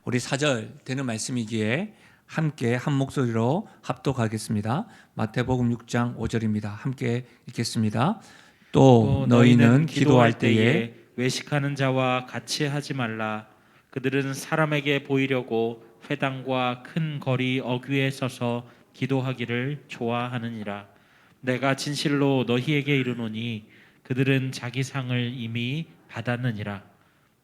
우리 4절 되는 말씀이기에 함께 한 목소리로 합독하겠습니다. 마태복음 6장 5절입니다. 함께 읽겠습니다. 또 너희는 기도할 때에 외식하는 자와 같이 하지 말라. 그들은 사람에게 보이려고 회당과 큰 거리 어귀에 서서 기도하기를 좋아하느니라. 내가 진실로 너희에게 이르노니 그들은 자기 상을 이미 받았느니라.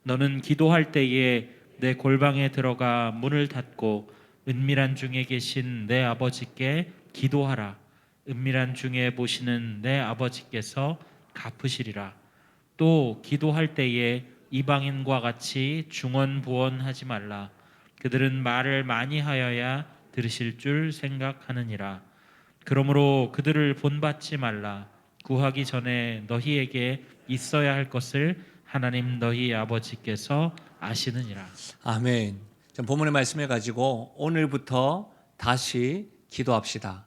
너는 기도할 때에 내 골방에 들어가 문을 닫고 은밀한 중에 계신 내 아버지께 기도하라. 은밀한 중에 보시는 내 아버지께서 갚으시리라. 또 기도할 때에 이방인과 같이 중언부언하지 말라. 그들은 말을 많이 하여야 들으실 줄 생각하느니라. 그러므로 그들을 본받지 말라. 구하기 전에 너희에게 있어야 할 것을 하나님 너희 아버지께서 아시느니라. 아멘. 본문의 말씀을 가지고 오늘부터 다시 기도합시다.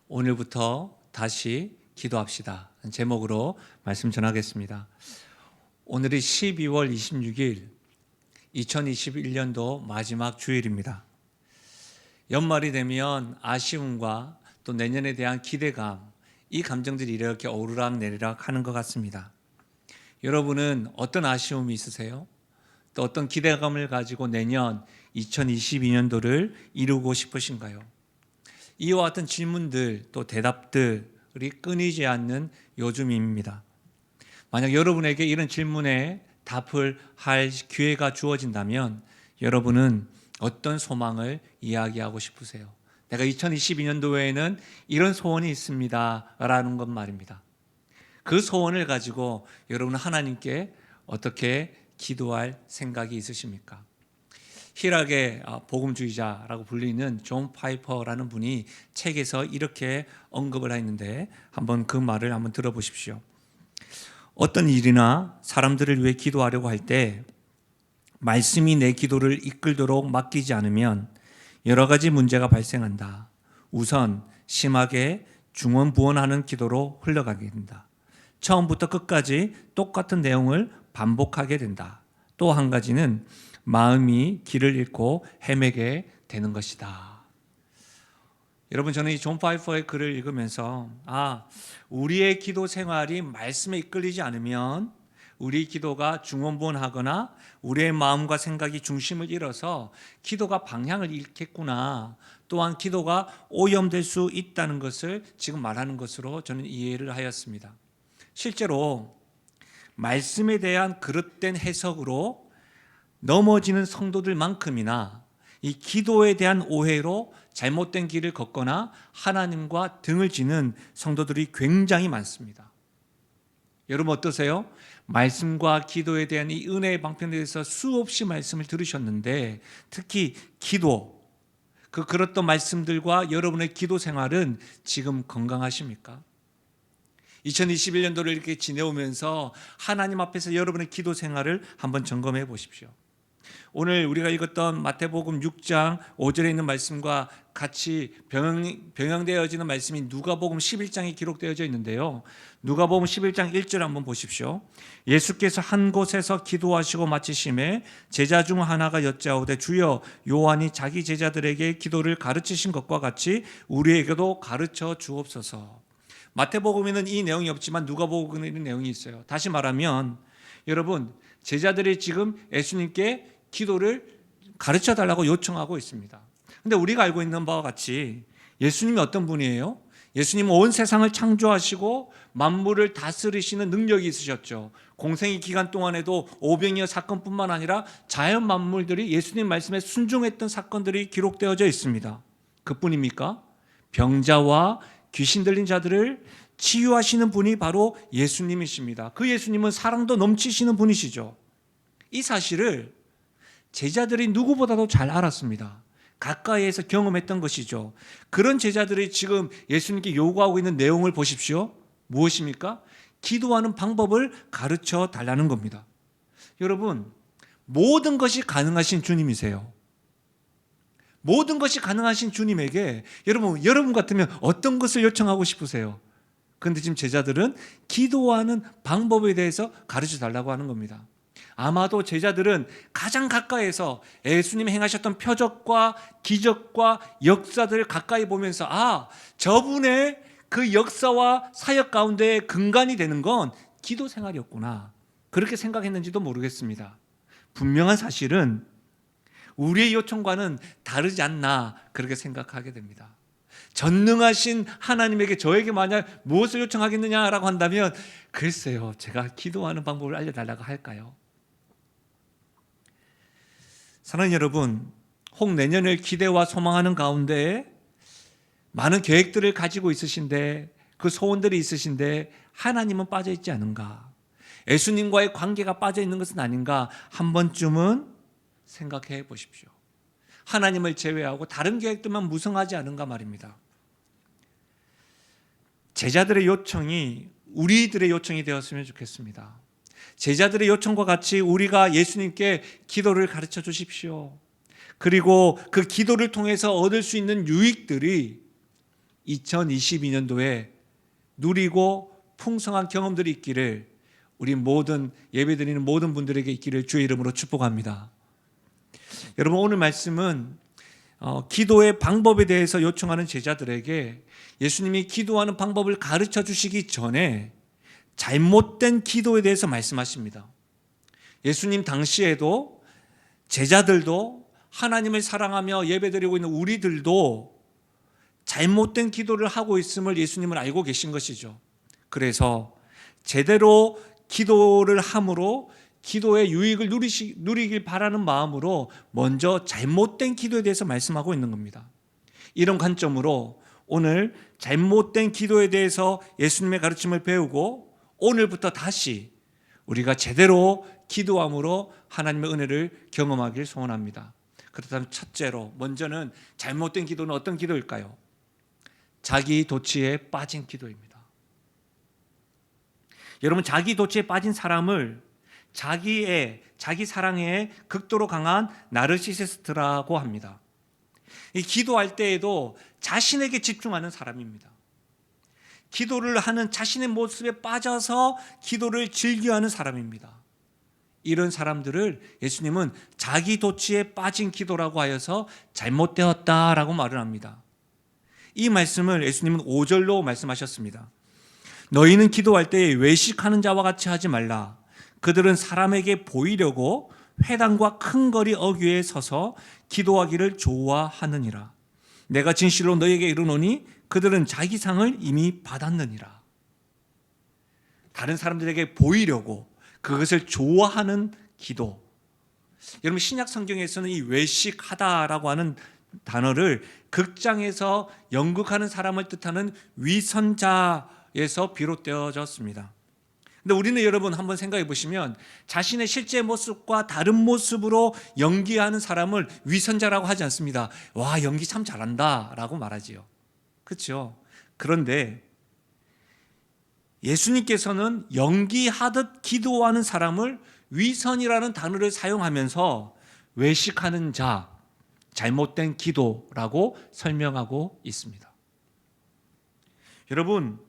오늘부터 다시 기도합시다. 제목으로 말씀 전하겠습니다. 오늘이 12월 26일 2021년도 마지막 주일입니다. 연말이 되면 아쉬움과 또 내년에 대한 기대감, 이 감정들이 이렇게 오르락내리락 하는 것 같습니다. 여러분은 어떤 아쉬움이 있으세요? 또 어떤 기대감을 가지고 내년 2022년도를 이루고 싶으신가요? 이와 같은 질문들 또 대답들이 끊이지 않는 요즘입니다. 만약 여러분에게 이런 질문에 답을 할 기회가 주어진다면 여러분은 어떤 소망을 이야기하고 싶으세요? 내가 2022년도에는 이런 소원이 있습니다 라는 것 말입니다. 그 소원을 가지고 여러분은 하나님께 어떻게 기도할 생각이 있으십니까? 희락의 복음주의자라고 불리는 존 파이퍼라는 분이 책에서 이렇게 언급을 했는데 한번 그 말을 한번 들어보십시오. 어떤 일이나 사람들을 위해 기도하려고 할 때 말씀이 내 기도를 이끌도록 맡기지 않으면 여러 가지 문제가 발생한다. 우선 심하게 중언부언하는 기도로 흘러가게 된다. 처음부터 끝까지 똑같은 내용을 반복하게 된다. 또 한 가지는 마음이 길을 잃고 헤매게 되는 것이다. 여러분, 저는 이 존 파이퍼의 글을 읽으면서 우리의 기도 생활이 말씀에 이끌리지 않으면 우리 기도가 중언부언하거나 우리의 마음과 생각이 중심을 잃어서 기도가 방향을 잃겠구나, 또한 기도가 오염될 수 있다는 것을 지금 말하는 것으로 저는 이해를 하였습니다. 실제로 말씀에 대한 그릇된 해석으로 넘어지는 성도들만큼이나 이 기도에 대한 오해로 잘못된 길을 걷거나 하나님과 등을 지는 성도들이 굉장히 많습니다. 여러분 어떠세요? 말씀과 기도에 대한 이 은혜의 방편에 대해서 수없이 말씀을 들으셨는데 특히 기도, 그렇던 말씀들과 여러분의 기도 생활은 지금 건강하십니까? 2021년도를 이렇게 지내오면서 하나님 앞에서 여러분의 기도 생활을 한번 점검해 보십시오. 오늘 우리가 읽었던 마태복음 6장 5절에 있는 말씀과 같이 병행되어지는 말씀이 누가복음 11장에 기록되어져 있는데요. 누가복음 11장 1절 한번 보십시오. 예수께서 한 곳에서 기도하시고 마치심에 제자 중 하나가 여짜오되 주여, 요한이 자기 제자들에게 기도를 가르치신 것과 같이 우리에게도 가르쳐 주옵소서. 마태복음에는 이 내용이 없지만 누가복음에는 내용이 있어요. 다시 말하면 여러분, 제자들이 지금 예수님께 기도를 가르쳐 달라고 요청하고 있습니다. 그런데 우리가 알고 있는 바와 같이 예수님이 어떤 분이에요? 예수님은 온 세상을 창조하시고 만물을 다스리시는 능력이 있으셨죠. 공생의 기간 동안에도 오병이어 사건뿐만 아니라 자연 만물들이 예수님 말씀에 순종했던 사건들이 기록되어져 있습니다. 그뿐입니까? 병자와 귀신 들린 자들을 치유하시는 분이 바로 예수님이십니다. 그 예수님은 사랑도 넘치시는 분이시죠. 이 사실을 제자들이 누구보다도 잘 알았습니다. 가까이에서 경험했던 것이죠. 그런 제자들이 지금 예수님께 요구하고 있는 내용을 보십시오. 무엇입니까? 기도하는 방법을 가르쳐 달라는 겁니다. 여러분, 모든 것이 가능하신 주님이세요. 모든 것이 가능하신 주님에게 여러분 같으면 어떤 것을 요청하고 싶으세요? 그런데 지금 제자들은 기도하는 방법에 대해서 가르쳐 달라고 하는 겁니다. 아마도 제자들은 가장 가까이에서 예수님이 행하셨던 표적과 기적과 역사들을 가까이 보면서 저분의 그 역사와 사역 가운데 근간이 되는 건 기도 생활이었구나, 그렇게 생각했는지도 모르겠습니다. 분명한 사실은 우리의 요청과는 다르지 않나, 그렇게 생각하게 됩니다. 전능하신 하나님에게 저에게 만약 무엇을 요청하겠느냐라고 한다면 글쎄요, 제가 기도하는 방법을 알려달라고 할까요? 사랑하는 여러분, 혹 내년을 기대와 소망하는 가운데 많은 계획들을 가지고 있으신데, 그 소원들이 있으신데 하나님은 빠져 있지 않은가, 예수님과의 관계가 빠져 있는 것은 아닌가, 한 번쯤은 생각해 보십시오. 하나님을 제외하고 다른 계획들만 무성하지 않은가 말입니다. 제자들의 요청이 우리들의 요청이 되었으면 좋겠습니다. 제자들의 요청과 같이 우리가 예수님께 기도를 가르쳐 주십시오. 그리고 그 기도를 통해서 얻을 수 있는 유익들이 2022년도에 누리고 풍성한 경험들이 있기를, 우리 모든 예배드리는 모든 분들에게 있기를 주의 이름으로 축복합니다. 여러분, 오늘 말씀은 기도의 방법에 대해서 요청하는 제자들에게 예수님이 기도하는 방법을 가르쳐 주시기 전에 잘못된 기도에 대해서 말씀하십니다. 예수님 당시에도 제자들도 하나님을 사랑하며 예배드리고 있는 우리들도 잘못된 기도를 하고 있음을 예수님은 알고 계신 것이죠. 그래서 제대로 기도를 함으로 기도의 유익을 누리길 바라는 마음으로 먼저 잘못된 기도에 대해서 말씀하고 있는 겁니다. 이런 관점으로 오늘 잘못된 기도에 대해서 예수님의 가르침을 배우고 오늘부터 다시 우리가 제대로 기도함으로 하나님의 은혜를 경험하길 소원합니다. 그렇다면 첫째로 먼저는 잘못된 기도는 어떤 기도일까요? 자기 도취에 빠진 기도입니다. 여러분, 자기 도취에 빠진 사람을 자기 사랑에 극도로 강한 나르시시스트라고 합니다. 이 기도할 때에도 자신에게 집중하는 사람입니다. 기도를 하는 자신의 모습에 빠져서 기도를 즐겨하는 사람입니다. 이런 사람들을 예수님은 자기 도취에 빠진 기도라고 하여서 잘못되었다라고 말을 합니다. 이 말씀을 예수님은 5절로 말씀하셨습니다. 너희는 기도할 때에 외식하는 자와 같이 하지 말라. 그들은 사람에게 보이려고 회당과 큰 거리 어귀에 서서 기도하기를 좋아하느니라. 내가 진실로 너희에게 이르노니 그들은 자기 상을 이미 받았느니라. 다른 사람들에게 보이려고 그것을 좋아하는 기도. 여러분, 신약 성경에서는 이 외식하다라고 하는 단어를 극장에서 연극하는 사람을 뜻하는 위선자에서 비롯되어졌습니다. 근데 우리는 여러분 한번 생각해 보시면 자신의 실제 모습과 다른 모습으로 연기하는 사람을 위선자라고 하지 않습니다. 와, 연기 참 잘한다 라고 말하지요. 그렇죠? 그런데 예수님께서는 연기하듯 기도하는 사람을 위선이라는 단어를 사용하면서 외식하는 자, 잘못된 기도라고 설명하고 있습니다. 여러분,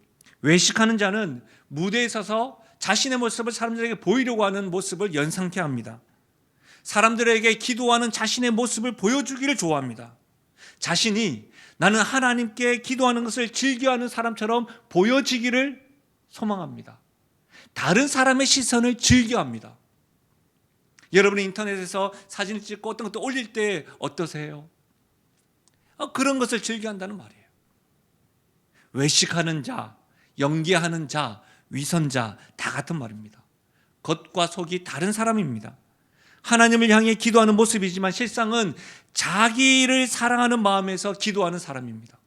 외식하는 자는 무대에 서서 자신의 모습을 사람들에게 보이려고 하는 모습을 연상케 합니다. 사람들에게 기도하는 자신의 모습을 보여주기를 좋아합니다. 자신이 나는 하나님께 기도하는 것을 즐겨하는 사람처럼 보여지기를 소망합니다. 다른 사람의 시선을 즐겨합니다. 여러분이 인터넷에서 사진을 찍고 어떤 것도 올릴 때 어떠세요? 그런 것을 즐겨한다는 말이에요. 외식하는 자, 연기하는 자, 위선자 다 같은 말입니다. 겉과 속이 다른 사람입니다. 하나님을 향해 기도하는 모습이지만 실상은 자기를 사랑하는 마음에서 기도하는 사람입니다.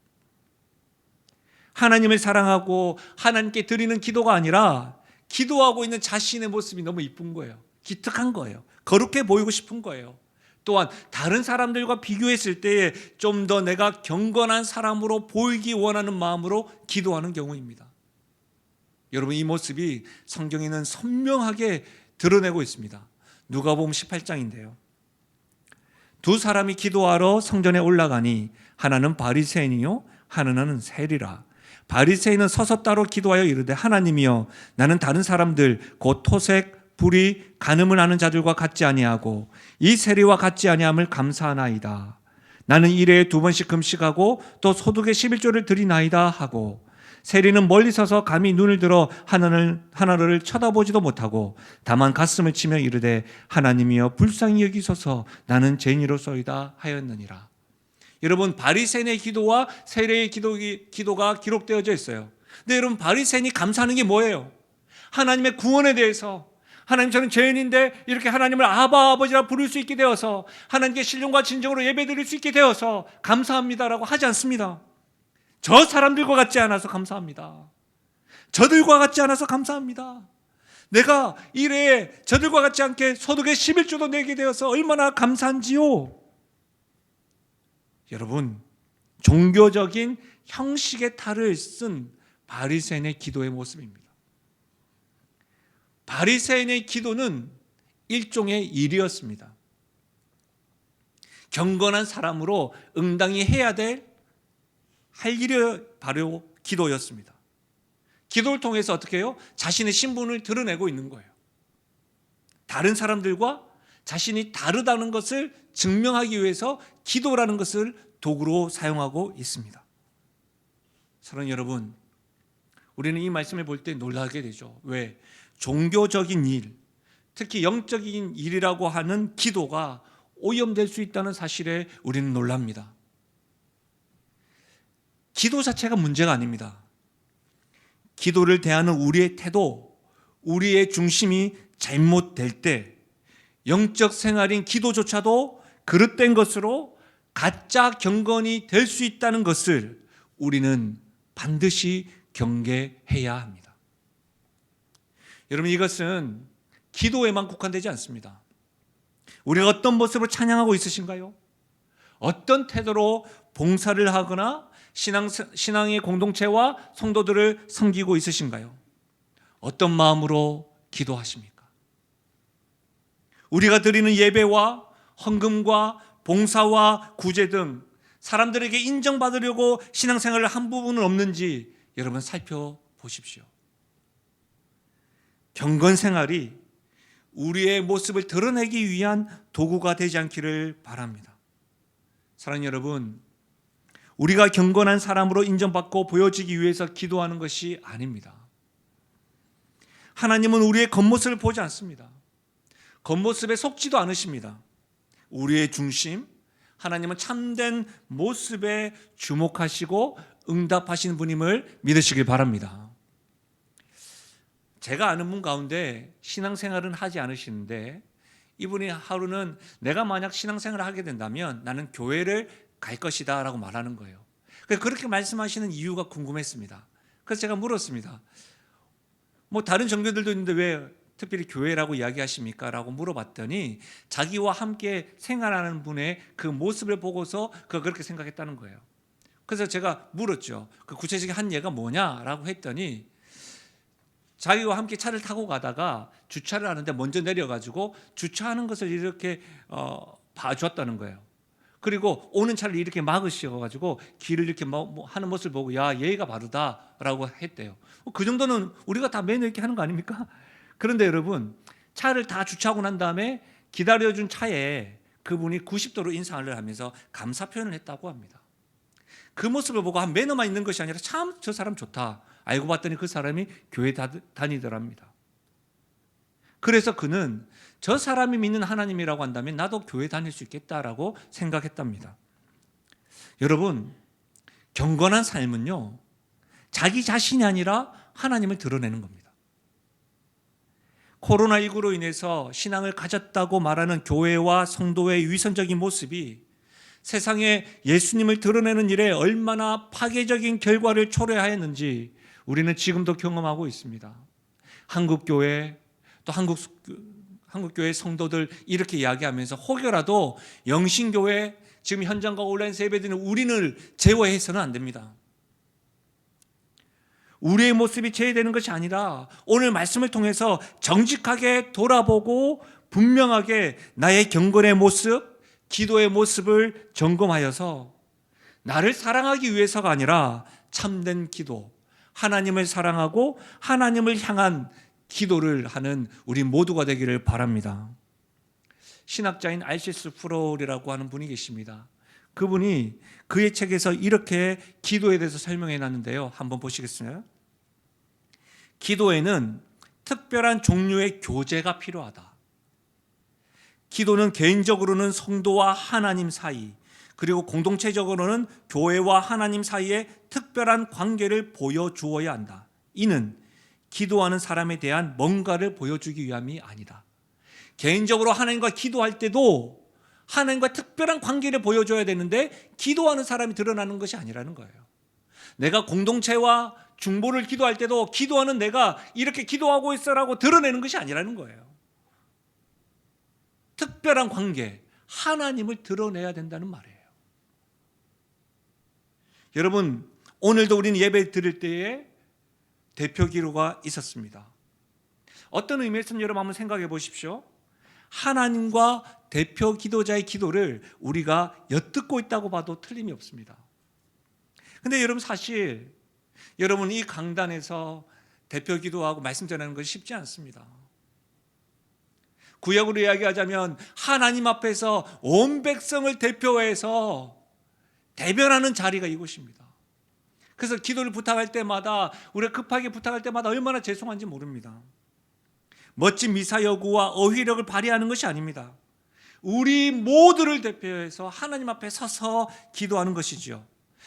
하나님을 사랑하고 하나님께 드리는 기도가 아니라 기도하고 있는 자신의 모습이 너무 이쁜 거예요. 기특한 거예요. 거룩해 보이고 싶은 거예요. 또한 다른 사람들과 비교했을 때에 좀 더 내가 경건한 사람으로 보이기 원하는 마음으로 기도하는 경우입니다. 여러분, 이 모습이 성경에는 선명하게 드러내고 있습니다. 누가복음 18장인데요. 두 사람이 기도하러 성전에 올라가니 하나는 바리새인이요 하나는 세리라. 바리새인은 서서 따로 기도하여 이르되 하나님이여 나는 다른 사람들 곧 토색, 불이 간음을 하는 자들과 같지 아니하고 이 세리와 같지 아니함을 감사하나이다. 나는 일회에 2번씩 금식하고 또 소득의 11조를 드리나이다 하고 세리는 멀리 서서 감히 눈을 들어 하나를 쳐다보지도 못하고 다만 가슴을 치며 이르되 하나님이여 불쌍히 여기소서 나는 죄인이로소이다 하였느니라. 여러분, 바리새인의 기도와 세리의 기도가 기록되어져 있어요. 근데 여러분, 바리새인이 감사하는 게 뭐예요? 하나님의 구원에 대해서, 하나님 저는 죄인인데 이렇게 하나님을 아바 아버지라 부를 수 있게 되어서 하나님께 신령과 진정으로 예배드릴 수 있게 되어서 감사합니다라고 하지 않습니다. 저 사람들과 같지 않아서 감사합니다. 저들과 같지 않아서 감사합니다. 내가 이래 저들과 같지 않게 소득의 11조도 내게 되어서 얼마나 감사한지요. 여러분, 종교적인 형식의 탈을 쓴 바리새인의 기도의 모습입니다. 바리새인의 기도는 일종의 일이었습니다. 경건한 사람으로 응당히 해야 할 일이 바로 기도였습니다. 기도를 통해서 어떻게 해요? 자신의 신분을 드러내고 있는 거예요. 다른 사람들과 자신이 다르다는 것을 증명하기 위해서 기도라는 것을 도구로 사용하고 있습니다. 사랑하는 여러분, 우리는 이 말씀을 볼 때 놀라게 되죠. 왜? 종교적인 일, 특히 영적인 일이라고 하는 기도가 오염될 수 있다는 사실에 우리는 놀랍니다. 기도 자체가 문제가 아닙니다. 기도를 대하는 우리의 태도, 우리의 중심이 잘못될 때 영적 생활인 기도조차도 그릇된 것으로 가짜 경건이 될 수 있다는 것을 우리는 반드시 경계해야 합니다. 여러분, 이것은 기도에만 국한되지 않습니다. 우리가 어떤 모습으로 찬양하고 있으신가요? 어떤 태도로 봉사를 하거나 신앙의 공동체와 성도들을 섬기고 있으신가요? 어떤 마음으로 기도하십니까? 우리가 드리는 예배와 헌금과 봉사와 구제 등 사람들에게 인정받으려고 신앙생활을 한 부분은 없는지 여러분 살펴보십시오. 경건생활이 우리의 모습을 드러내기 위한 도구가 되지 않기를 바랍니다. 사랑하는 여러분, 우리가 경건한 사람으로 인정받고 보여지기 위해서 기도하는 것이 아닙니다. 하나님은 우리의 겉모습을 보지 않습니다. 겉모습에 속지도 않으십니다. 우리의 중심, 하나님은 참된 모습에 주목하시고 응답하시는 분임을 믿으시길 바랍니다. 제가 아는 분 가운데 신앙생활은 하지 않으시는데 이분이 하루는 내가 만약 신앙생활을 하게 된다면 나는 교회를 갈 것이다 라고 말하는 거예요. 그렇게 말씀하시는 이유가 궁금했습니다. 그래서 제가 물었습니다. 다른 종교들도 있는데 왜 특별히 교회라고 이야기하십니까? 라고 물어봤더니 자기와 함께 생활하는 분의 그 모습을 보고서 그렇게 생각했다는 거예요. 그래서 제가 물었죠. 그 구체적인 한 예가 뭐냐라고 했더니 자기와 함께 차를 타고 가다가 주차를 하는데 먼저 내려가지고 주차하는 것을 이렇게 봐주었다는 거예요. 그리고 오는 차를 이렇게 막으셔가지고 길을 이렇게 하는 모습을 보고 야, 예의가 바르다라고 했대요. 그 정도는 우리가 다 매너 있게 하는 거 아닙니까? 그런데 여러분, 차를 다 주차하고 난 다음에 기다려준 차에 그분이 90도로 인사를 하면서 감사 표현을 했다고 합니다. 그 모습을 보고 매너만 있는 것이 아니라 참 저 사람 좋다. 알고 봤더니 그 사람이 교회 다니더랍니다. 그래서 그는 저 사람이 믿는 하나님이라고 한다면 나도 교회 다닐 수 있겠다라고 생각했답니다. 여러분, 경건한 삶은요, 자기 자신이 아니라 하나님을 드러내는 겁니다. 코로나19로 인해서 신앙을 가졌다고 말하는 교회와 성도의 위선적인 모습이 세상에 예수님을 드러내는 일에 얼마나 파괴적인 결과를 초래하였는지 우리는 지금도 경험하고 있습니다. 한국교회 또 한국교회 성도들 이렇게 이야기하면서 혹여라도 영신교회 지금 현장과 온라인 세배드리는 우리를 제외해서는 안 됩니다. 우리의 모습이 제외되는 것이 아니라 오늘 말씀을 통해서 정직하게 돌아보고 분명하게 나의 경건의 모습, 기도의 모습을 점검하여서 나를 사랑하기 위해서가 아니라 참된 기도, 하나님을 사랑하고 하나님을 향한 기도를 하는 우리 모두가 되기를 바랍니다. 신학자인 알시스 프롤이라고 하는 분이 계십니다. 그분이 그의 책에서 이렇게 기도에 대해서 설명해 놨는데요. 한번 보시겠어요? 기도에는 특별한 종류의 교제가 필요하다. 기도는 개인적으로는 성도와 하나님 사이, 그리고 공동체적으로는 교회와 하나님 사이에 특별한 관계를 보여주어야 한다. 이는 기도하는 사람에 대한 뭔가를 보여주기 위함이 아니다. 개인적으로 하나님과 기도할 때도 하나님과 특별한 관계를 보여줘야 되는데 기도하는 사람이 드러나는 것이 아니라는 거예요. 내가 공동체와 중보를 기도할 때도 기도하는 내가 이렇게 기도하고 있어라고 드러내는 것이 아니라는 거예요. 특별한 관계, 하나님을 드러내야 된다는 말이에요. 여러분, 오늘도 우리는 예배 드릴 때에 대표 기도가 있었습니다. 어떤 의미에서는 여러분 한번 생각해 보십시오. 하나님과 대표 기도자의 기도를 우리가 엿듣고 있다고 봐도 틀림이 없습니다. 근데 여러분, 사실 여러분 이 강단에서 대표 기도하고 말씀 전하는 것이 쉽지 않습니다. 구약으로 이야기하자면 하나님 앞에서 온 백성을 대표해서 대변하는 자리가 이곳입니다. 그래서 기도를 부탁할 때마다, 우리가 급하게 부탁할 때마다 얼마나 죄송한지 모릅니다. 멋진 미사여구와 어휘력을 발휘하는 것이 아닙니다. 우리 모두를 대표해서 하나님 앞에 서서 기도하는 것이죠.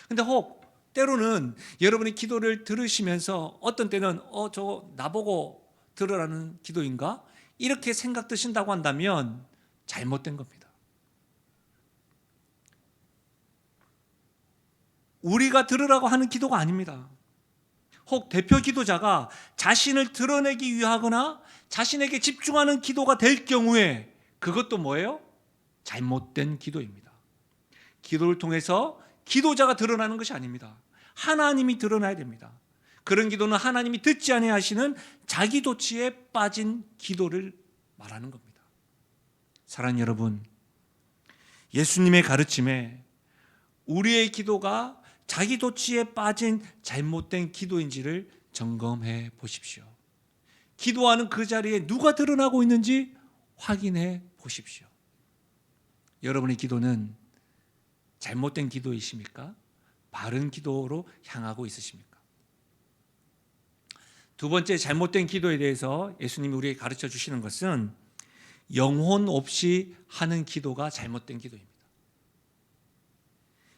근데 혹 때로는 여러분이 기도를 들으시면서 어떤 때는 저거 나보고 들으라는 기도인가? 이렇게 생각 드신다고 한다면 잘못된 겁니다. 우리가 들으라고 하는 기도가 아닙니다. 혹 대표 기도자가 자신을 드러내기 위하거나 자신에게 집중하는 기도가 될 경우에 그것도 뭐예요? 잘못된 기도입니다. 기도를 통해서 기도자가 드러나는 것이 아닙니다. 하나님이 드러나야 됩니다. 그런 기도는 하나님이 듣지 아니하시는 자기도취에 빠진 기도를 말하는 겁니다. 사랑하는 여러분, 예수님의 가르침에 우리의 기도가 자기도취에 빠진 잘못된 기도인지를 점검해 보십시오. 기도하는 그 자리에 누가 드러나고 있는지 확인해 보십시오. 여러분의 기도는 잘못된 기도이십니까? 바른 기도로 향하고 있으십니까? 두 번째, 잘못된 기도에 대해서 예수님이 우리에게 가르쳐 주시는 것은 영혼 없이 하는 기도가 잘못된 기도입니다.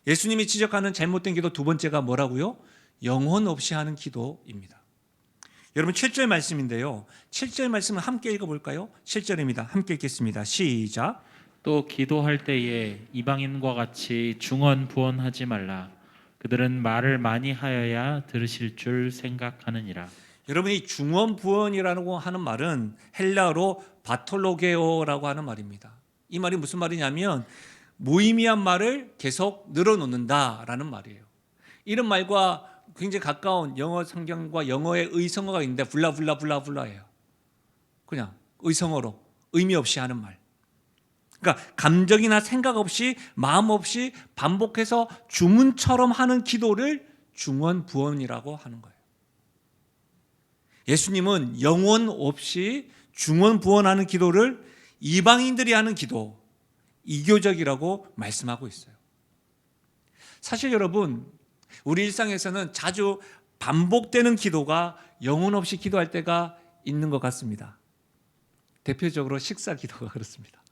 예수님이 지적하는 잘못된 기도 두 번째가 뭐라고요? 영혼 없이 하는 기도입니다. 여러분 7절 말씀인데요. 7절 말씀을 함께 읽어볼까요? 7절입니다. 함께 읽겠습니다. 시작. 또 기도할 때에 이방인과 같이 중언부언하지 말라. 그들은 말을 많이 하여야 들으실 줄 생각하느니라. 여러분, 이 중언부언이라고 하는 말은 헬라어로 바톨로게오라고 하는 말입니다. 이 말이 무슨 말이냐면 무의미한 말을 계속 늘어놓는다라는 말이에요. 이런 말과 굉장히 가까운 영어 성경과 영어의 의성어가 있는데 블라블라블라블라예요. 그냥 의성어로 의미 없이 하는 말. 그러니까 감정이나 생각 없이 마음 없이 반복해서 주문처럼 하는 기도를 중언부언이라고 하는 거예요. 예수님은 영혼 없이 중언부언하는 기도를 이방인들이 하는 기도, 이교적이라고 말씀하고 있어요. 사실 여러분, 우리 일상에서는 자주 반복되는 기도가 영혼 없이 기도할 때가 있는 것 같습니다. 대표적으로 식사 기도가 그렇습니다.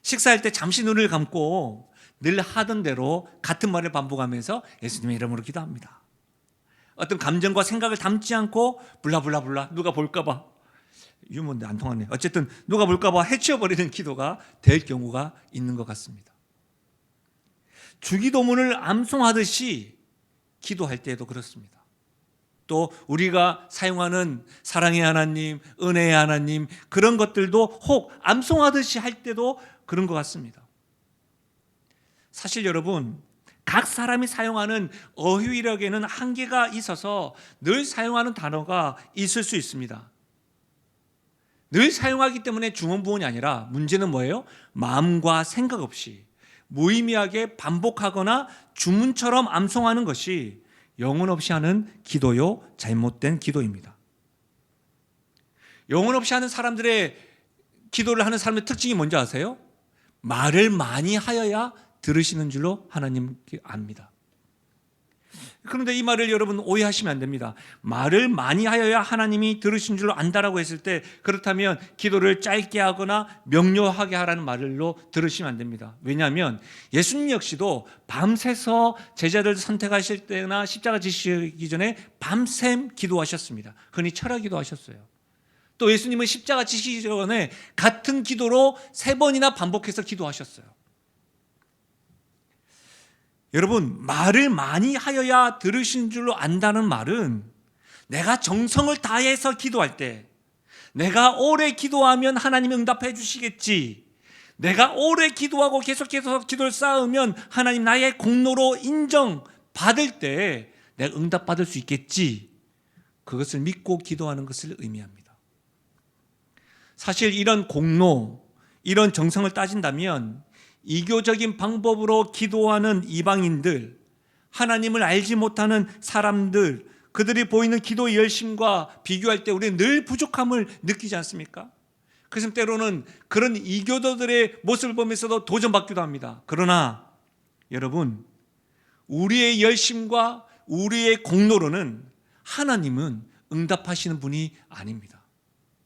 식사할 때 잠시 눈을 감고 늘 하던 대로 같은 말을 반복하면서 예수님의 이름으로 기도합니다. 어떤 감정과 생각을 담지 않고 블라블라블라 누가 볼까봐, 유머인데 안 통하네. 어쨌든 누가 볼까봐 해치워버리는 기도가 될 경우가 있는 것 같습니다. 주기도문을 암송하듯이 기도할 때에도 그렇습니다. 또 우리가 사용하는 사랑의 하나님, 은혜의 하나님, 그런 것들도 혹 암송하듯이 할 때도 그런 것 같습니다. 사실 여러분, 각 사람이 사용하는 어휘력에는 한계가 있어서 늘 사용하는 단어가 있을 수 있습니다. 늘 사용하기 때문에 중언부언이 아니라 문제는 뭐예요? 마음과 생각 없이 무의미하게 반복하거나 주문처럼 암송하는 것이 영혼 없이 하는 기도요, 잘못된 기도입니다. 영혼 없이 하는 사람들의 기도를 하는 사람의 특징이 뭔지 아세요? 말을 많이 하여야 들으시는 줄로 하나님 압니다. 그런데 이 말을 여러분 오해하시면 안 됩니다. 말을 많이 하여야 하나님이 들으신 줄로 안다라고 했을 때, 그렇다면 기도를 짧게 하거나 명료하게 하라는 말로 들으시면 안 됩니다. 왜냐하면 예수님 역시도 밤새서 제자들 선택하실 때나 십자가 지시기 전에 밤샘 기도하셨습니다. 흔히 철야 기도하셨어요. 또 예수님은 십자가 지시기 전에 같은 기도로 3번이나 반복해서 기도하셨어요. 여러분, 말을 많이 하여야 들으신 줄로 안다는 말은 내가 정성을 다해서 기도할 때, 내가 오래 기도하면 하나님이 응답해 주시겠지, 내가 오래 기도하고 계속해서 기도를 쌓으면 하나님 나의 공로로 인정받을 때 내가 응답받을 수 있겠지, 그것을 믿고 기도하는 것을 의미합니다. 사실 이런 공로, 이런 정성을 따진다면 이교적인 방법으로 기도하는 이방인들, 하나님을 알지 못하는 사람들, 그들이 보이는 기도의 열심과 비교할 때 우리는 늘 부족함을 느끼지 않습니까? 그래서 때로는 그런 이교도들의 모습을 보면서도 도전받기도 합니다. 그러나 여러분, 우리의 열심과 우리의 공로로는 하나님은 응답하시는 분이 아닙니다.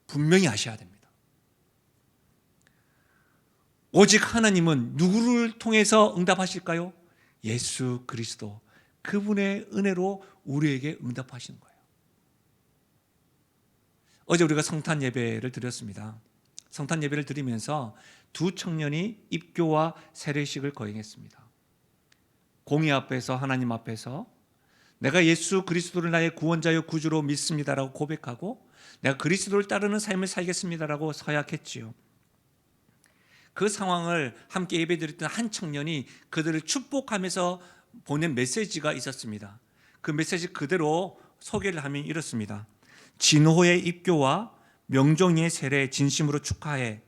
분명히 아셔야 됩니다. 오직 하나님은 누구를 통해서 응답하실까요? 예수 그리스도, 그분의 은혜로 우리에게 응답하시는 거예요. 어제 우리가 성탄 예배를 드렸습니다. 성탄 예배를 드리면서 2 청년이 입교와 세례식을 거행했습니다. 공의 앞에서, 하나님 앞에서 내가 예수 그리스도를 나의 구원자요 구주로 믿습니다라고 고백하고, 내가 그리스도를 따르는 삶을 살겠습니다라고 서약했지요. 그 상황을 함께 예배드렸던 한 청년이 그들을 축복하면서 보낸 메시지가 있었습니다. 그 메시지 그대로 소개를 하면 이렇습니다. 진호의 입교와 명종의 세례 진심으로 축하해.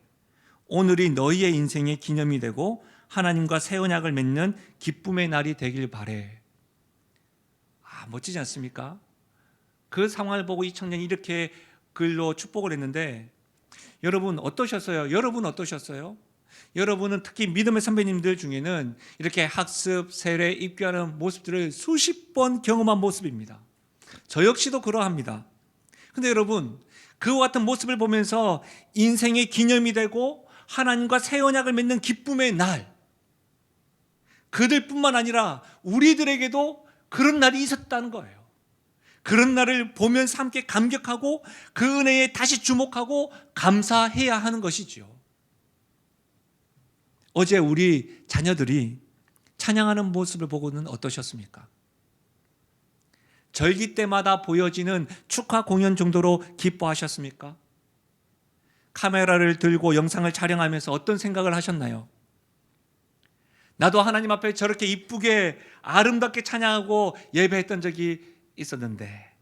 오늘이 너희의 인생의 기념이 되고 하나님과 새 언약을 맺는 기쁨의 날이 되길 바래. 멋지지 않습니까? 그 상황을 보고 이 청년이 이렇게 글로 축복을 했는데, 여러분 어떠셨어요? 여러분은 특히 믿음의 선배님들 중에는 이렇게 학습, 세례, 입교하는 모습들을 수십 번 경험한 모습입니다. 저 역시도 그러합니다. 근데 여러분, 그와 같은 모습을 보면서 인생의 기념이 되고 하나님과 새 언약을 맺는 기쁨의 날, 그들뿐만 아니라 우리들에게도 그런 날이 있었다는 거예요. 그런 날을 보면서 함께 감격하고 그 은혜에 다시 주목하고 감사해야 하는 것이죠. 어제 우리 자녀들이 찬양하는 모습을 보고는 어떠셨습니까? 절기 때마다 보여지는 축하 공연 정도로 기뻐하셨습니까? 카메라를 들고 영상을 촬영하면서 어떤 생각을 하셨나요? 나도 하나님 앞에 저렇게 이쁘게 아름답게 찬양하고 예배했던 적이 있었는데,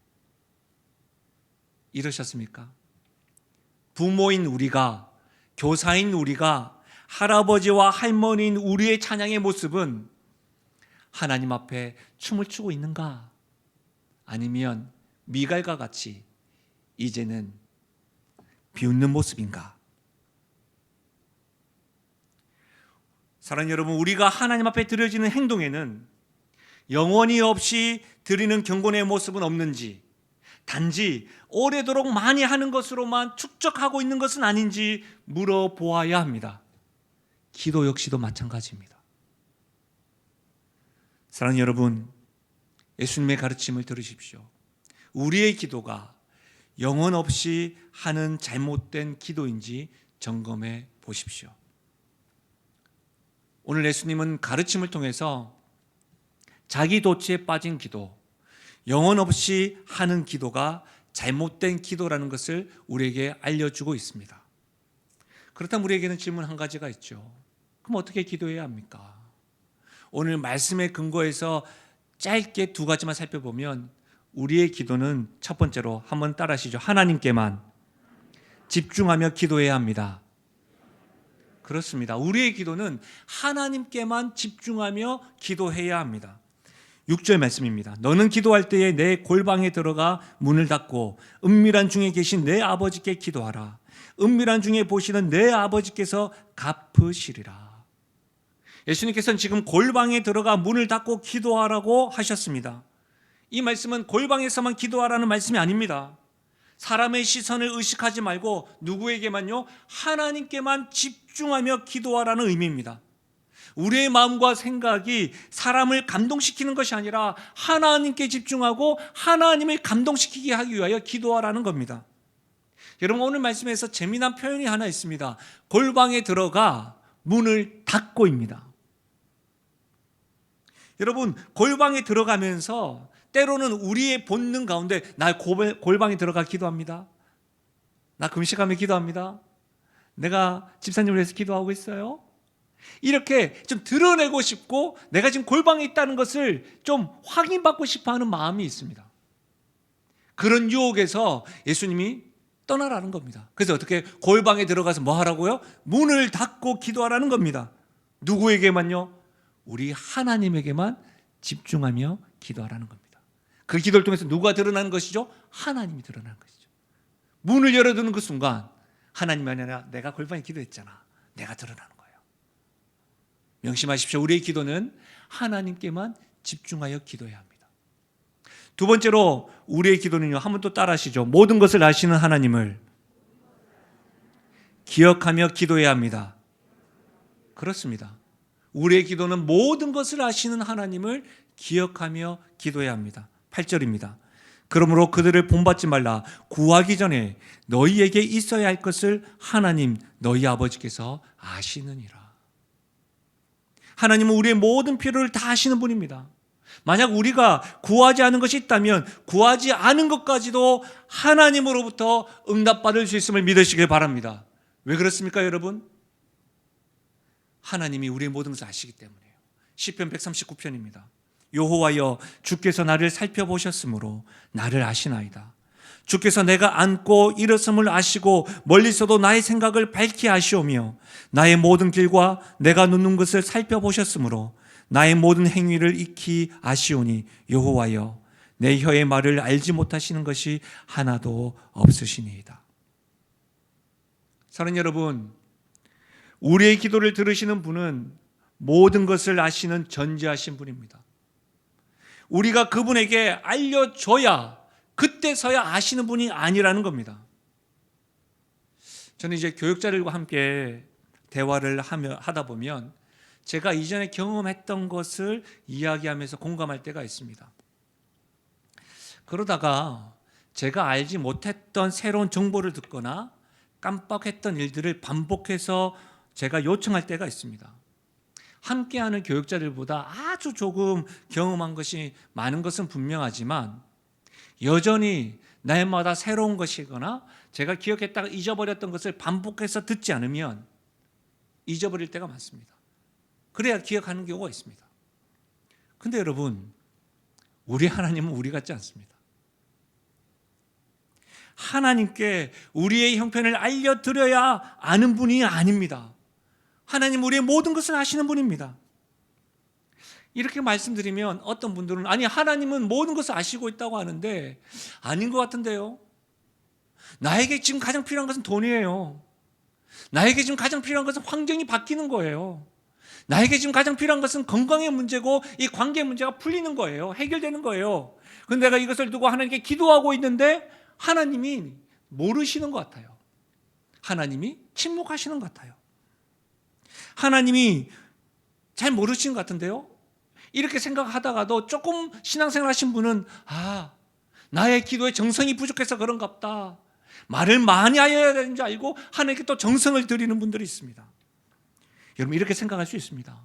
이러셨습니까? 부모인 우리가, 교사인 우리가, 할아버지와 할머니인 우리의 찬양의 모습은 하나님 앞에 춤을 추고 있는가? 아니면 미갈과 같이 이제는 비웃는 모습인가? 사랑하는 여러분, 우리가 하나님 앞에 드려지는 행동에는 영원히 없이 드리는 경건의 모습은 없는지, 단지 오래도록 많이 하는 것으로만 축적하고 있는 것은 아닌지 물어보아야 합니다. 기도 역시도 마찬가지입니다. 사랑하는 여러분, 예수님의 가르침을 들으십시오. 우리의 기도가 영혼 없이 하는 잘못된 기도인지 점검해 보십시오. 오늘 예수님은 가르침을 통해서 자기 도취에 빠진 기도, 영혼 없이 하는 기도가 잘못된 기도라는 것을 우리에게 알려주고 있습니다. 그렇다면 우리에게는 질문 한 가지가 있죠. 그럼 어떻게 기도해야 합니까? 오늘 말씀의 근거에서 짧게 2가지만 살펴보면, 우리의 기도는 첫 번째로 한번 따라하시죠. 하나님께만 집중하며 기도해야 합니다. 그렇습니다. 우리의 기도는 하나님께만 집중하며 기도해야 합니다. 6절 말씀입니다. 너는 기도할 때에 내 골방에 들어가 문을 닫고 은밀한 중에 계신 내 아버지께 기도하라. 은밀한 중에 보시는 내 아버지께서 갚으시리라. 예수님께서는 지금 골방에 들어가 문을 닫고 기도하라고 하셨습니다. 이 말씀은 골방에서만 기도하라는 말씀이 아닙니다. 사람의 시선을 의식하지 말고 누구에게만요? 하나님께만 집중하며 기도하라는 의미입니다. 우리의 마음과 생각이 사람을 감동시키는 것이 아니라 하나님께 집중하고 하나님을 감동시키게 하기 위하여 기도하라는 겁니다. 여러분, 오늘 말씀에서 재미난 표현이 하나 있습니다. 골방에 들어가 문을 닫고입니다. 여러분, 골방에 들어가면서 때로는 우리의 본능 가운데 나 골방에 들어가 기도합니다. 나 금식하며 기도합니다. 내가 집사님을 위해서 기도하고 있어요. 이렇게 좀 드러내고 싶고 내가 지금 골방에 있다는 것을 좀 확인받고 싶어하는 마음이 있습니다. 그런 유혹에서 예수님이 떠나라는 겁니다. 그래서 어떻게 골방에 들어가서 뭐 하라고요? 문을 닫고 기도하라는 겁니다. 누구에게만요? 우리 하나님에게만 집중하며 기도하라는 겁니다. 그 기도를 통해서 누가 드러나는 것이죠? 하나님이 드러나는 것이죠. 문을 열어두는 그 순간 하나님이 아니라 내가 골방에 기도했잖아. 내가 드러나는 거예요. 명심하십시오. 우리의 기도는 하나님께만 집중하여 기도해야 합니다. 두 번째로 우리의 기도는요, 한번 또 따라 하시죠. 모든 것을 아시는 하나님을 기억하며 기도해야 합니다. 그렇습니다. 우리의 기도는 모든 것을 아시는 하나님을 기억하며 기도해야 합니다. 8절입니다. 그러므로 그들을 본받지 말라. 구하기 전에 너희에게 있어야 할 것을 하나님 너희 아버지께서 아시느니라. 하나님은 우리의 모든 필요를 다 아시는 분입니다. 만약 우리가 구하지 않은 것이 있다면 구하지 않은 것까지도 하나님으로부터 응답받을 수 있음을 믿으시길 바랍니다. 왜 그렇습니까, 여러분? 하나님이 우리의 모든 것을 아시기 때문이에요. 시편 139편입니다. 여호와여, 주께서 나를 살펴보셨으므로 나를 아시나이다. 주께서 내가 앉고 일어섬을 아시고 멀리서도 나의 생각을 밝히 아시오며 나의 모든 길과 내가 눕는 것을 살펴보셨으므로 나의 모든 행위를 익히 아시오니 여호와여, 내 혀의 말을 알지 못하시는 것이 하나도 없으시니이다. 사랑하는 여러분, 우리의 기도를 들으시는 분은 모든 것을 아시는 전지하신 분입니다. 우리가 그분에게 알려줘야 그때서야 아시는 분이 아니라는 겁니다. 저는 이제 교육자들과 함께 대화를 하다 보면 제가 이전에 경험했던 것을 이야기하면서 공감할 때가 있습니다. 그러다가 제가 알지 못했던 새로운 정보를 듣거나 깜빡했던 일들을 반복해서 제가 요청할 때가 있습니다. 함께하는 교육자들보다 아주 조금 경험한 것이 많은 것은 분명하지만 여전히 날마다 새로운 것이거나 제가 기억했다가 잊어버렸던 것을 반복해서 듣지 않으면 잊어버릴 때가 많습니다. 그래야 기억하는 경우가 있습니다. 근데 여러분, 우리 하나님은 우리 같지 않습니다. 하나님께 우리의 형편을 알려드려야 아는 분이 아닙니다. 하나님 우리의 모든 것을 아시는 분입니다. 이렇게 말씀드리면 어떤 분들은 아니 하나님은 모든 것을 아시고 있다고 하는데 아닌 것 같은데요. 나에게 지금 가장 필요한 것은 돈이에요. 나에게 지금 가장 필요한 것은 환경이 바뀌는 거예요. 나에게 지금 가장 필요한 것은 건강의 문제고 이 관계 문제가 풀리는 거예요. 해결되는 거예요. 그런데 내가 이것을 두고 하나님께 기도하고 있는데 하나님이 모르시는 것 같아요. 하나님이 침묵하시는 것 같아요. 하나님이 잘 모르시는 것 같은데요. 이렇게 생각하다가도 조금 신앙생활 하신 분은 나의 기도에 정성이 부족해서 그런가 보다. 말을 많이 해야 되는 줄 알고 하나님께 또 정성을 드리는 분들이 있습니다. 여러분 이렇게 생각할 수 있습니다.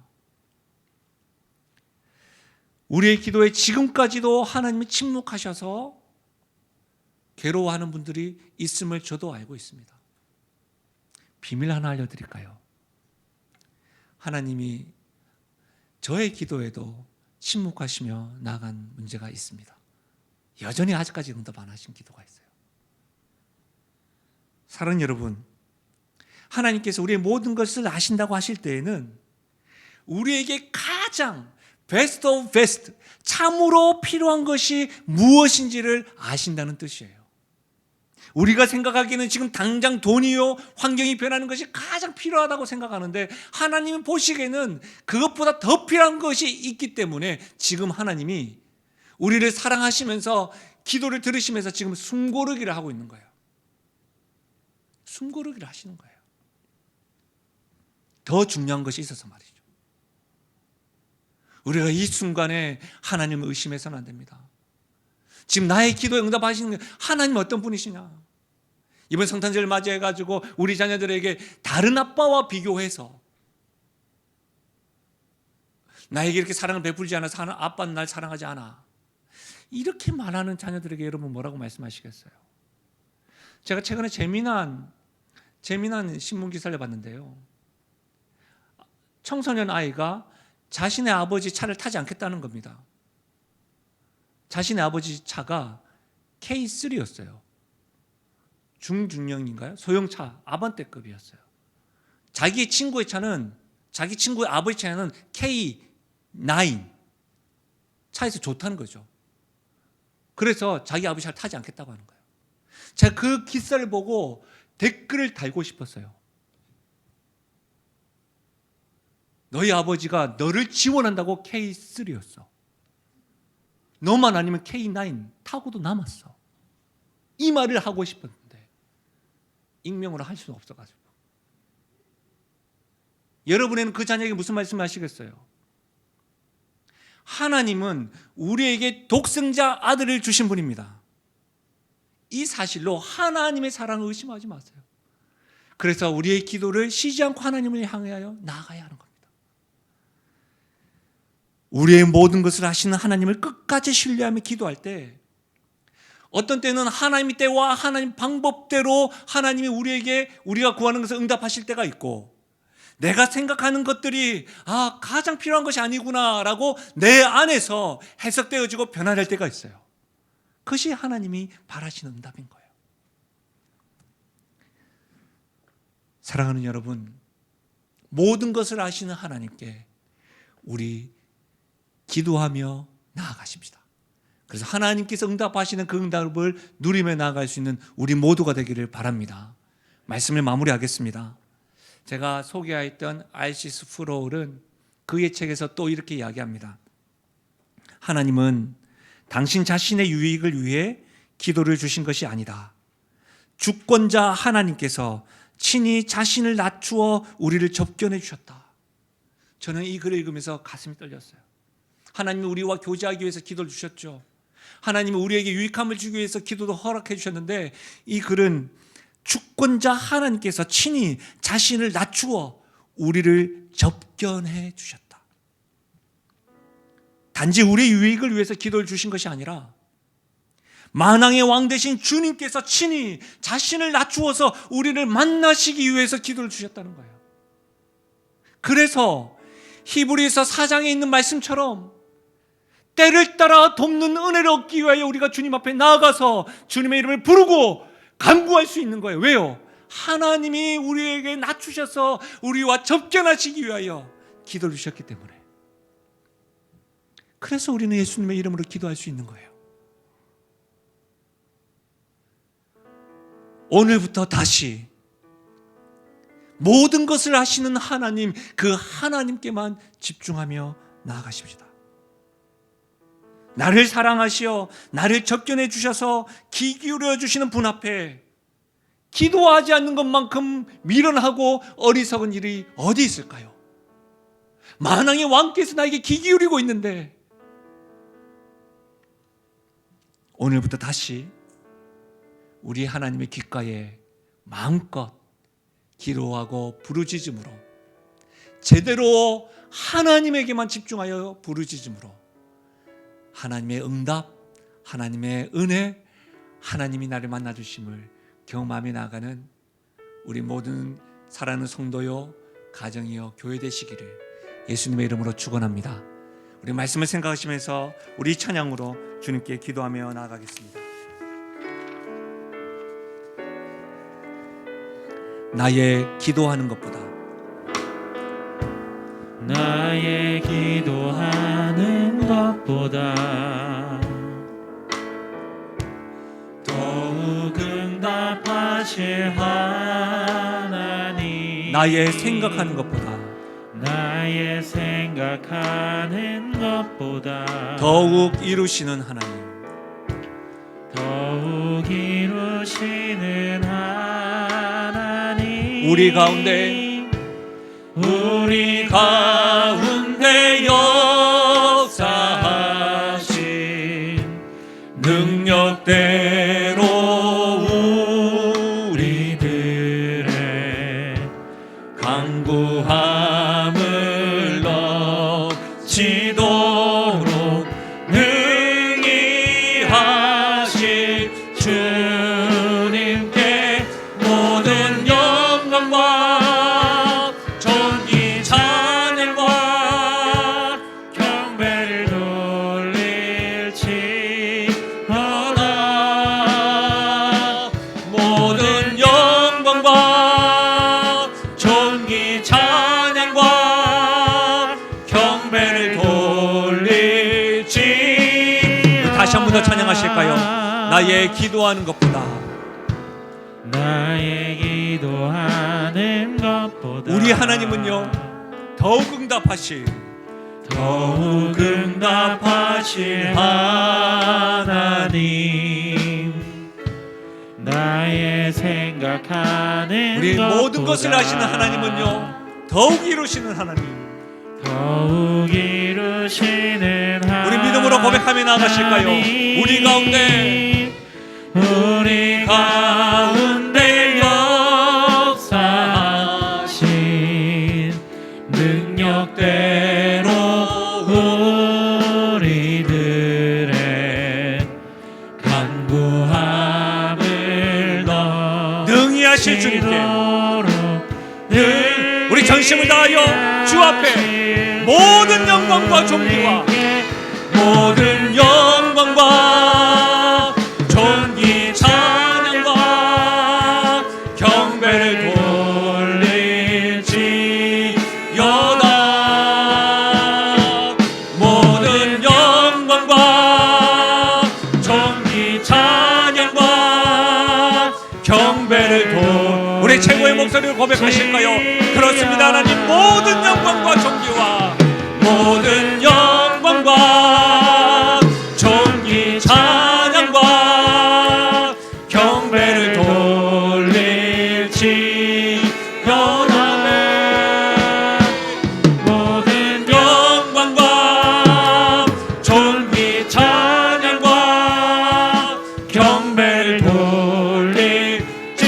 우리의 기도에 지금까지도 하나님이 침묵하셔서 괴로워하는 분들이 있음을 저도 알고 있습니다. 비밀 하나 알려드릴까요? 하나님이 저의 기도에도 침묵하시며 나간 문제가 있습니다. 여전히 아직까지 응답 안 하신 기도가 있어요. 사랑하는 여러분, 하나님께서 우리의 모든 것을 아신다고 하실 때에는 우리에게 가장 베스트 오브 베스트, 참으로 필요한 것이 무엇인지를 아신다는 뜻이에요. 우리가 생각하기에는 지금 당장 돈이요, 환경이 변하는 것이 가장 필요하다고 생각하는데 하나님은 보시기에는 그것보다 더 필요한 것이 있기 때문에 지금 하나님이 우리를 사랑하시면서 기도를 들으시면서 지금 숨고르기를 하고 있는 거예요. 숨고르기를 하시는 거예요. 더 중요한 것이 있어서 말이죠. 우리가 이 순간에 하나님을 의심해서는 안 됩니다. 지금 나의 기도에 응답하시는 게 하나님 어떤 분이시냐? 이번 성탄절을 맞이해가지고 우리 자녀들에게 다른 아빠와 비교해서 나에게 이렇게 사랑을 베풀지 않아서 아빠는 날 사랑하지 않아, 이렇게 말하는 자녀들에게 여러분 뭐라고 말씀하시겠어요? 제가 최근에 재미난 신문 기사를 봤는데요. 청소년 아이가 자신의 아버지 차를 타지 않겠다는 겁니다. 자신의 아버지 차가 K3였어요. 중중형인가요? 소형차 아반떼급이었어요. 자기 친구의 아버지 차는 K9 차에서 좋다는 거죠. 그래서 자기 아버지 차를 타지 않겠다고 하는 거예요. 제가 그 기사를 보고 댓글을 달고 싶었어요. 너희 아버지가 너를 지원한다고 K3였어. 너만 아니면 K9 타고도 남았어. 이 말을 하고 싶었는데 익명으로 할 수는 없어가지고. 여러분에는 그 자녀에게 무슨 말씀을 하시겠어요? 하나님은 우리에게 독생자 아들을 주신 분입니다. 이 사실로 하나님의 사랑을 의심하지 마세요. 그래서 우리의 기도를 쉬지 않고 하나님을 향하여 나아가야 하는 겁니다. 우리의 모든 것을 아시는 하나님을 끝까지 신뢰하며 기도할 때 어떤 때는 하나님의 때와 하나님 방법대로 하나님이 우리가 구하는 것을 응답하실 때가 있고, 내가 생각하는 것들이 가장 필요한 것이 아니구나 라고 내 안에서 해석되어지고 변화될 때가 있어요. 그것이 하나님이 바라시는 응답인 거예요. 사랑하는 여러분, 모든 것을 아시는 하나님께 우리 기도하며 나아가십시다. 그래서 하나님께서 응답하시는 그 응답을 누리며 나아갈 수 있는 우리 모두가 되기를 바랍니다. 말씀을 마무리하겠습니다. 제가 소개하였던 R.C. 스프로울은 그의 책에서 또 이렇게 이야기합니다. 하나님은 당신 자신의 유익을 위해 기도를 주신 것이 아니다. 주권자 하나님께서 친히 자신을 낮추어 우리를 접견해 주셨다. 저는 이 글을 읽으면서 가슴이 떨렸어요. 하나님이 우리와 교제하기 위해서 기도를 주셨죠. 하나님이 우리에게 유익함을 주기 위해서 기도도 허락해 주셨는데, 이 글은 주권자 하나님께서 친히 자신을 낮추어 우리를 접견해 주셨다. 단지 우리의 유익을 위해서 기도를 주신 것이 아니라 만왕의 왕 되신 주님께서 친히 자신을 낮추어서 우리를 만나시기 위해서 기도를 주셨다는 거예요. 그래서 히브리서 4장에 있는 말씀처럼 때를 따라 돕는 은혜를 얻기 위하여 우리가 주님 앞에 나아가서 주님의 이름을 부르고 간구할 수 있는 거예요. 왜요? 하나님이 우리에게 낮추셔서 우리와 접견하시기 위하여 기도를 주셨기 때문에. 그래서 우리는 예수님의 이름으로 기도할 수 있는 거예요. 오늘부터 다시 모든 것을 하시는 하나님, 그 하나님께만 집중하며 나아가십시다. 나를 사랑하시어 나를 접견해 주셔서 귀 기울여 주시는 분 앞에 기도하지 않는 것만큼 미련하고 어리석은 일이 어디 있을까요? 만왕의 왕께서 나에게 귀 기울이고 있는데, 오늘부터 다시 우리 하나님의 귓가에 마음껏 기도하고 부르짖음으로, 제대로 하나님에게만 집중하여 부르짖음으로 하나님의 응답, 하나님의 은혜, 하나님이 나를 만나주심을 경험하며 나아가는 우리 모든 사랑하는 성도요, 가정이요, 교회 되시기를 예수님의 이름으로 축원합니다. 우리 말씀을 생각하시면서 우리 찬양으로 주님께 기도하며 나아가겠습니다. 나의 기도하는 것보다, 나의 기도하는 것보다 더욱 응답하실 하나님, 나의 생각하는 것보다 나의 생각하는 것보다 더욱 이루시는 하나님, 더욱 이루시는 하나님, 우리 가운데 역사하신 능력대로 우리들의 강구함을 넘치도록 능히 하실 주님께 모든 영광과 존귀 찬양과 경배를 돌릴지어다. 모든 영광과 존귀 찬양과 경배를 돌릴지. 다시 한 번 더 찬양하실까요? 나의 기도하는 것보다 나의 기도하는 것보다 우리 하나님은요 더욱 응답하실 하나님, 나의 생각하는 우리 것보다 모든 것을 아시는 하나님은요 더욱 이루시는 하나님. 더욱 이루시는 하나님, 우리 믿음으로 고백하며 나아가실까요? 우리 가운데 역사하신 능력대로 우리들의 간구함을 능히 하실 주님께 우리 전심을 다하여 주 앞에 모든 영광과 존귀와 모든 영광과 존귀 찬양과 경배를 돌릴지어다. 모든 영광과 존귀 찬양과 경배를 우리 최고의 목소리를 고백하실까요? 그렇습니다. 하나님, 모든 영광과 존귀와 모든 영광과 존귀 찬양과 경배를 돌릴지어다. 모든 영광과 존귀 찬양과 경배를 돌릴지.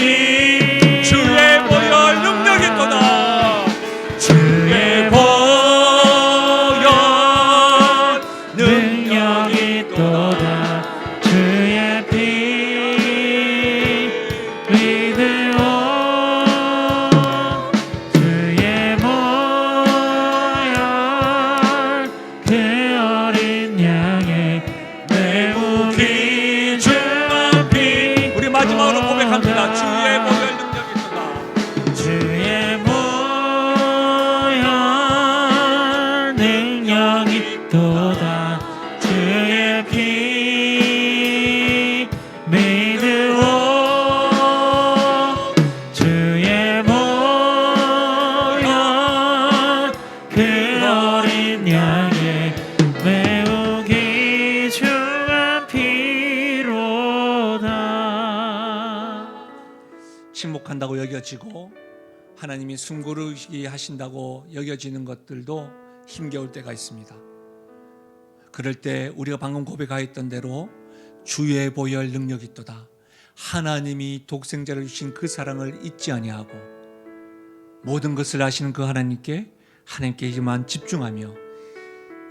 주의 보혈 능력이 있도다. 주의 보혈 능력이 있도다. 주의 피 믿으오. 주의 보혈 그 어린 양의 매우 귀중한 피. 우리 마지막으로 고백합니다. 주의 보혈 능력이 있도다. 주의 보혈 능력이 있도다. 주의 피 믿으오. 주의 보혈 그 어린 양의 매우 귀중한 피로다. 침묵한다고 여겨지고 하나님이 숨고르기 하신다고 여겨지는 것들도 힘겨울 때가 있습니다. 그럴 때 우리가 방금 고백하였던 대로 주의 보혈 능력이 있도다. 하나님이 독생자를 주신 그 사랑을 잊지 아니하고 모든 것을 아시는 그 하나님께만 집중하며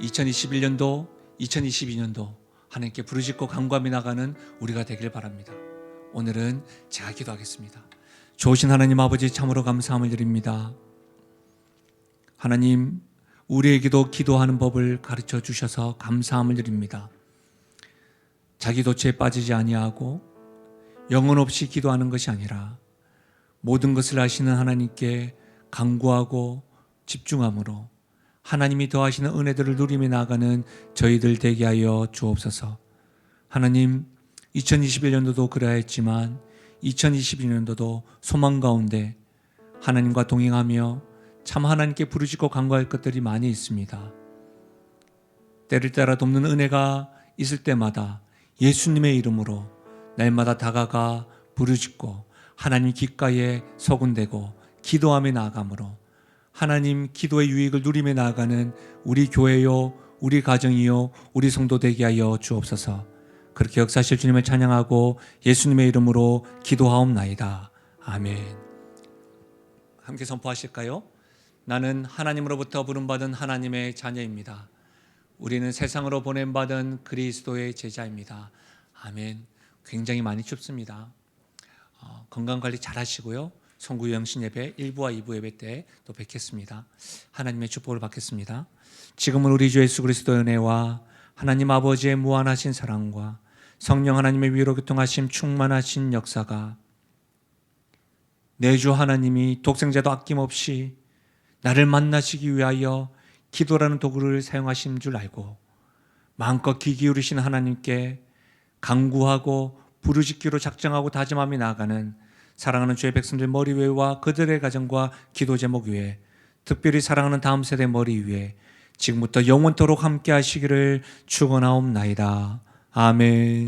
2021년도 2022년도 하나님께 부르짖고 간구하며 나가는 우리가 되길 바랍니다. 오늘은 제가 기도하겠습니다. 좋으신 하나님 아버지, 참으로 감사함을 드립니다. 하나님, 우리에게도 기도하는 법을 가르쳐 주셔서 감사함을 드립니다. 자기 도취에 빠지지 아니하고 영혼 없이 기도하는 것이 아니라 모든 것을 아시는 하나님께 간구하고 집중함으로 하나님이 더하시는 은혜들을 누리며 나아가는 저희들 되게 하여 주옵소서. 하나님, 2021년도도 그래야 했지만 2022년도도 소망 가운데 하나님과 동행하며 참 하나님께 부르짖고 간구할 것들이 많이 있습니다. 때를 따라 돕는 은혜가 있을 때마다 예수님의 이름으로 날마다 다가가 부르짖고 하나님 귓가에 서군대고 기도하며 나아가므로 하나님 기도의 유익을 누리며 나아가는 우리 교회요, 우리 가정이요, 우리 성도 되게 하여 주옵소서. 그렇게 역사하실 주님을 찬양하고 예수님의 이름으로 기도하옵나이다. 아멘. 함께 선포하실까요? 나는 하나님으로부터 부름받은 하나님의 자녀입니다. 우리는 세상으로 보냄받은 그리스도의 제자입니다. 아멘. 굉장히 많이 춥습니다. 건강관리 잘 하시고요. 송구 영신 예배 1부와 2부 예배 때 또 뵙겠습니다. 하나님의 축복을 받겠습니다. 지금은 우리 주 예수 그리스도의 은혜와 하나님 아버지의 무한하신 사랑과 성령 하나님의 위로 교통하심 충만하신 역사가 내 주 하나님이 독생자도 아낌없이 나를 만나시기 위하여 기도라는 도구를 사용하신 줄 알고 마음껏 귀 기울이신 하나님께 간구하고 부르짖기로 작정하고 다짐하며 나아가는 사랑하는 주의 백성들 머리 위와 그들의 가정과 기도 제목 위에 특별히 사랑하는 다음 세대 머리 위에 지금부터 영원토록 함께 하시기를 축원하옵나이다. 아멘.